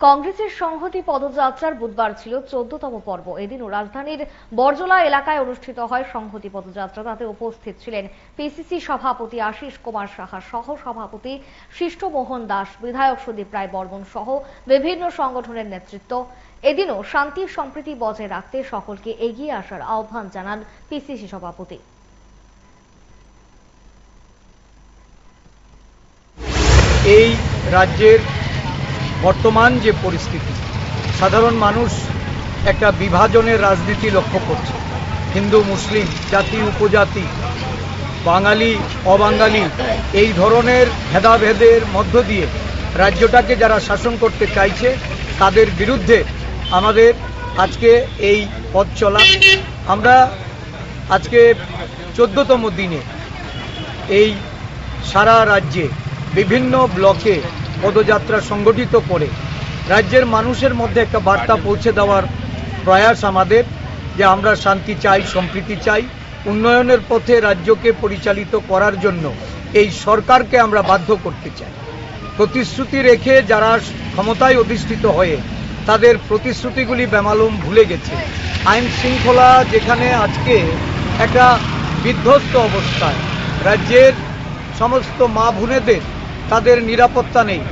কংগ্রেসের সংহতি পদযাত্রার বুধবার ছিল 14তম পর্ব। এদিনও রাজধানীর বরজলা এলাকায় অনুষ্ঠিত হয় সংহতি পদযাত্রা। তাতে উপস্থিত ছিলেন পিসিসি সভাপতি আশিস কুমার সাহা সহ সভাপতি শিষ্ট মোহন দাস, বিধায়ক সুদীপ রায় বর্মন সহ বিভিন্ন সংগঠনের নেতৃত্ব। এদিনও শান্তি সম্প্রীতি বজায় রাখতে সকলকে এগিয়ে আসার আহ্বান জানান পিসিসি সভাপতি। এই রাজ্যের বর্তমান যে পরিস্থিতি, সাধারণ মানুষ একটা বিভাজনের রাজনীতি লক্ষ্য করছে। হিন্দু মুসলিম, জাতি উপজাতি, বাঙালি অবাঙালি, এই ধরনের ভেদাভেদের মধ্য দিয়ে রাজ্যটাকে যারা শাসন করতে চাইছে তাদের বিরুদ্ধে আমাদের আজকে এই পথ চলা। আমরা আজকে 14তম দিনে এই সারা রাজ্যে বিভিন্ন ব্লকে পদযাত্রা সংগঠিত করে রাজ্যের মানুষের মধ্যে একটা বার্তা পৌঁছে দেওয়ার প্রয়াস আমাদের, যে আমরা শান্তি চাই, সম্প্রীতি চাই, উন্নয়নের পথে রাজ্যকে পরিচালিত করার জন্য এই সরকারকে আমরা বাধ্য করতে চাই। প্রতিশ্রুতি রেখে যারা ক্ষমতায় অধিষ্ঠিত হয়ে তাদের প্রতিশ্রুতিগুলি বেমালুম ভুলে গেছে। আইন শৃঙ্খলা যেখানে আজকে একটা বিধ্বস্ত অবস্থায়, রাজ্যের সমস্ত মা বোনেদের তাদের নিরাপত্তা নেই,